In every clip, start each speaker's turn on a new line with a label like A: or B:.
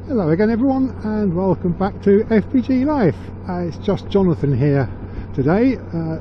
A: Hello again everyone, and welcome back to FPG Life. It's just Jonathan here today.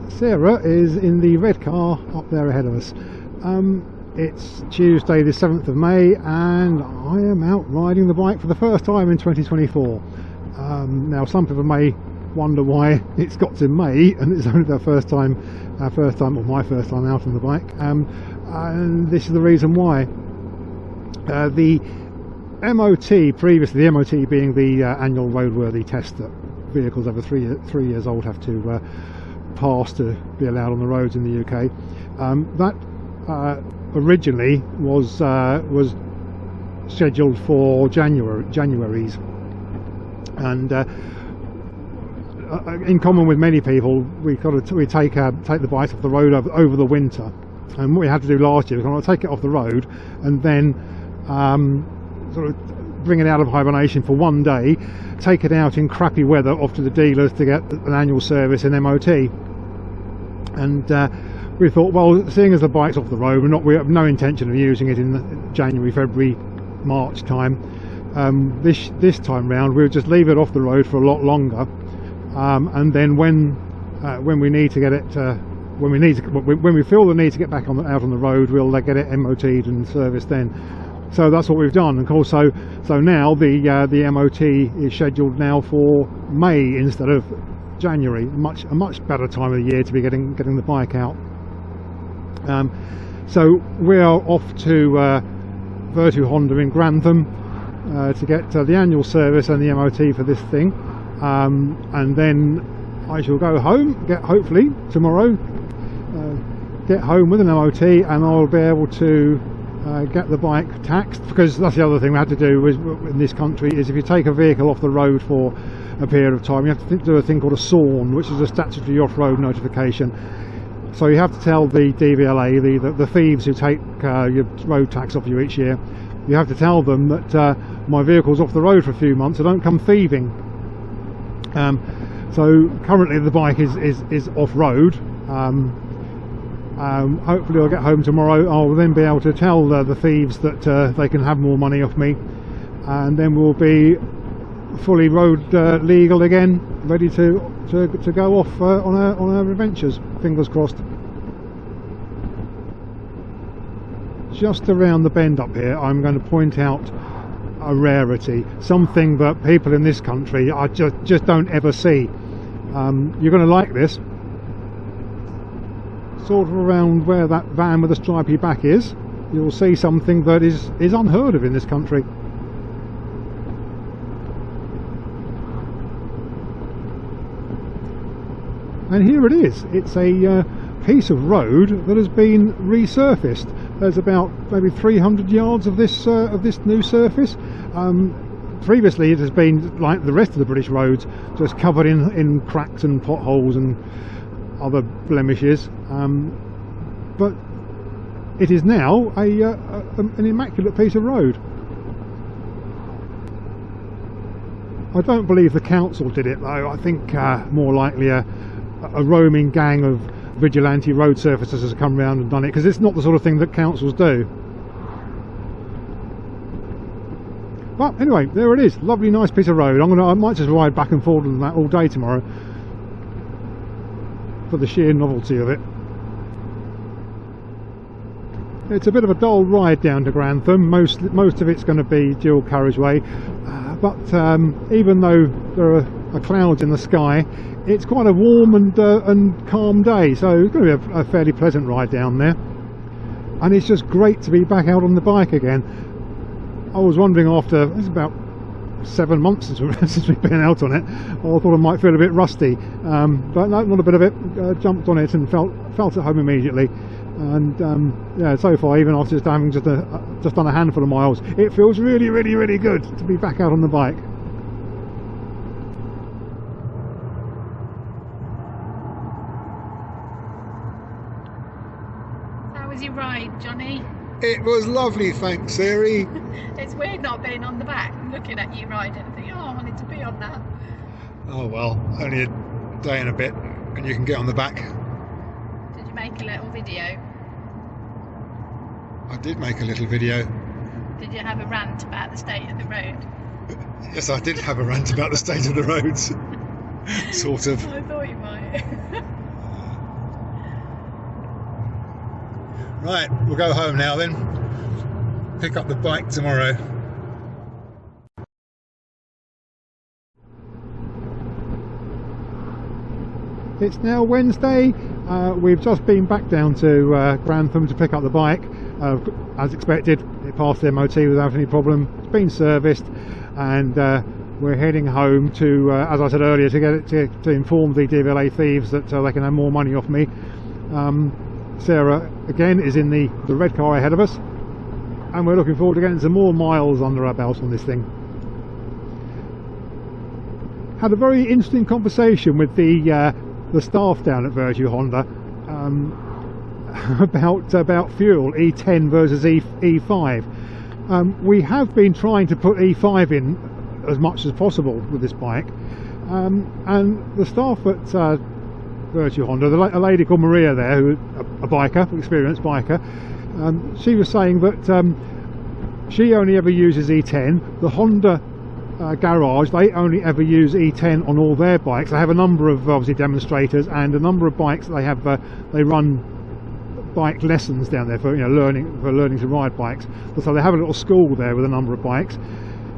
A: Sarah is in the red car up there ahead of us. It's Tuesday the 7th of May and I am out riding the bike for the first time in 2024. Now some people may wonder why it's got to May and it's only our first time or my first time out on the bike, and this is the reason why. The MOT previously, the MOT being the annual roadworthy test that vehicles over three years old have to pass to be allowed on the roads in the UK. That originally was scheduled for January's, and in common with many people, we take the bike off the road over the winter. And what we had to do last year was kind of take it off the road and then sort of bring it out of hibernation for one day, take it out in crappy weather off to the dealers to get an annual service and MOT. And we thought, well, seeing as the bike's off the road, we have no intention of using it in the January, February, March time. This time round, we'll just leave it off the road for a lot longer, and then when we need to get it, when we feel the need to get back out on the road, we'll get it MOT'd and serviced then. So that's what we've done. Of course, so now the MOT is scheduled now for May instead of January. A much better time of the year to be getting the bike out. So we are off to Virtu Honda in Grantham to get the annual service and the MOT for this thing, and then I shall go home, hopefully tomorrow, get home with an MOT, and I'll be able to get the bike taxed, because that's the other thing we had to do in this country, is if you take a vehicle off the road for a period of time, you have to do a thing called a SORN, which is a statutory off-road notification. So you have to tell the DVLA, the thieves who take your road tax off you each year, you have to tell them that my vehicle's off the road for a few months, so don't come thieving. So currently the bike is off-road. Hopefully I'll get home tomorrow. I'll then be able to tell the thieves that they can have more money off me, and then we'll be fully road legal again, ready to go off on our adventures. Fingers crossed. Just around the bend up here, I'm going to point out a rarity, something that people in this country I just don't ever see. You're going to like this. Sort of around where that van with the stripy back is, you'll see something that is unheard of in this country. And here it is. It's a piece of road that has been resurfaced. There's about maybe 300 yards of this new surface. Previously it has been like the rest of the British roads, just covered in cracks and potholes and other blemishes, but it is now an immaculate piece of road. I don't believe the council did it though. I think more likely a roaming gang of vigilante road surfacers has come round and done it, because it's not the sort of thing that councils do. But anyway, there it is. Lovely, nice piece of road. I might just ride back and forth on that all day tomorrow, for the sheer novelty of it. It's a bit of a dull ride down to Grantham. Most of it's going to be dual carriageway, but even though there are clouds in the sky, it's quite a warm and calm day, so it's going to be a fairly pleasant ride down there, and it's just great to be back out on the bike again. I was wondering, it's about 7 months since we've been out on it, I thought I might feel a bit rusty, but no, not a bit of it. Jumped on it and felt at home immediately, and yeah, so far, even after having just done a handful of miles, it feels really, really, really good to be back out on the bike.
B: How was your ride, Johnny?
A: It was lovely, thanks, Siri.
B: It's weird not being on the back, looking at you ride and thinking, oh, I wanted to be on that.
A: Oh well, only a day and a bit, and you can get on the back.
B: Did you make a little video?
A: I did make a little video.
B: Did you have a rant about the state of the road?
A: Yes, I did have a rant about the state of the roads. Sort of.
B: I thought you might.
A: Right, we'll go home now then. Pick up the bike tomorrow. It's now Wednesday. We've just been back down to Grantham to pick up the bike. As expected, it passed the MOT without any problem. It's been serviced, and we're heading home to, as I said earlier, to get it to inform the DVLA thieves that they can have more money off me. Sarah again is in the red car ahead of us, and we're looking forward to getting some more miles under our belt on this thing. Had a very interesting conversation with the staff down at Virtue Honda about fuel, E10 versus E5. We have been trying to put E5 in as much as possible with this bike, and the staff at Virtue Honda, a lady called Maria there, who a biker, experienced biker, she was saying that she only ever uses E10. The Honda garage, they only ever use E10 on all their bikes. They have a number of obviously demonstrators and a number of bikes that they have. They run bike lessons down there for learning to ride bikes. So they have a little school there with a number of bikes.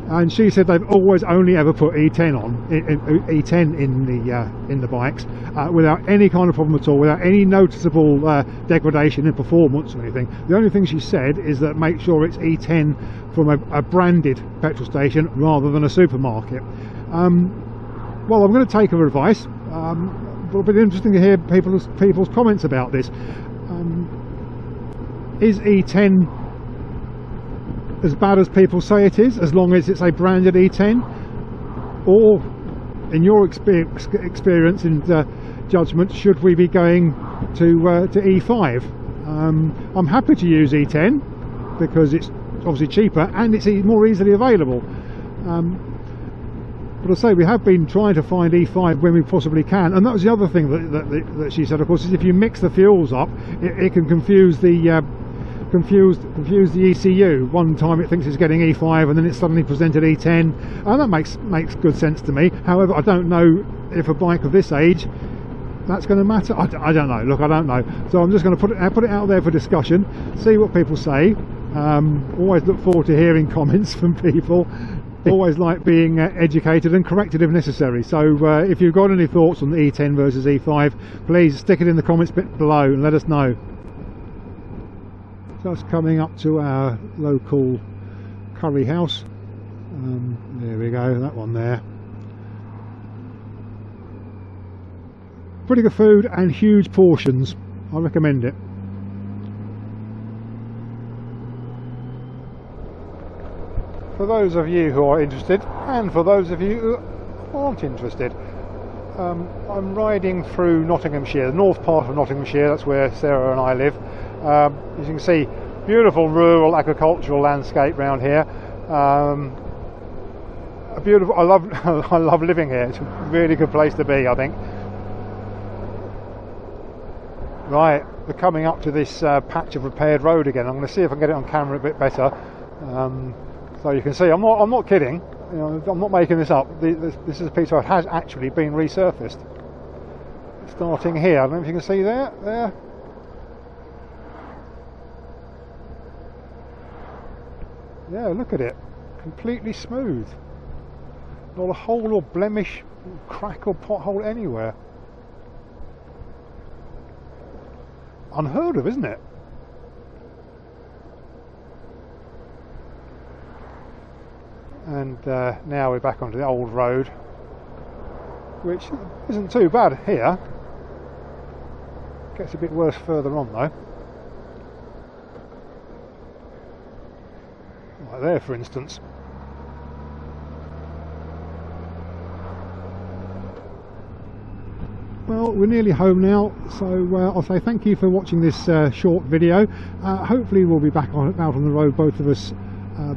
A: And she said they've always only ever put E10 on, E10 in the bikes, without any kind of problem at all, without any noticeable degradation in performance or anything. The only thing she said is that make sure it's E10 from a branded petrol station rather than a supermarket. Well, I'm going to take her advice. It'll be interesting to hear people's comments about this. Is E10 as bad as people say it is, as long as it's a branded E10? Or, in your experience and judgment, should we be going to E5? I'm happy to use E10 because it's obviously cheaper and it's more easily available. But I say we have been trying to find E5 when we possibly can, and that was the other thing that she said, of course, is if you mix the fuels up, it can confuse the ECU. One time it thinks it's getting E5 and then it's suddenly presented E10, and that makes good sense to me. However, I don't know if a bike of this age that's going to matter. I don't know. Look, I don't know. So I'm just going to put it out there for discussion, see what people say. Always look forward to hearing comments from people. Always like being educated and corrected if necessary. So if you've got any thoughts on the E10 versus E5, please stick it in the comments bit below and let us know. Just coming up to our local curry house. There we go, that one there. Pretty good food and huge portions. I recommend it. For those of you who are interested, and for those of you who aren't interested, I'm riding through Nottinghamshire, the north part of Nottinghamshire. That's where Sarah and I live. As you can see, beautiful rural agricultural landscape around here. A beautiful. I love living here. It's a really good place to be, I think. Right, we're coming up to this patch of repaired road again. I'm going to see if I can get it on camera a bit better. So you can see, I'm not kidding. You know, I'm not making this up. This is a piece that has actually been resurfaced. Starting here, I don't know if you can see there. Yeah, look at it. Completely smooth. Not a hole or blemish, crack or pothole anywhere. Unheard of, isn't it? And now we're back onto the old road, which isn't too bad here. Gets a bit worse further on though. Like there, for instance. Well, we're nearly home now, so I'll say thank you for watching this short video. Hopefully we'll be back out on the road, both of us,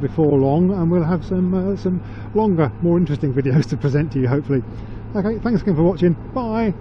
A: before long, and we'll have some longer, more interesting videos to present to you, hopefully. Okay, thanks again for watching. Bye!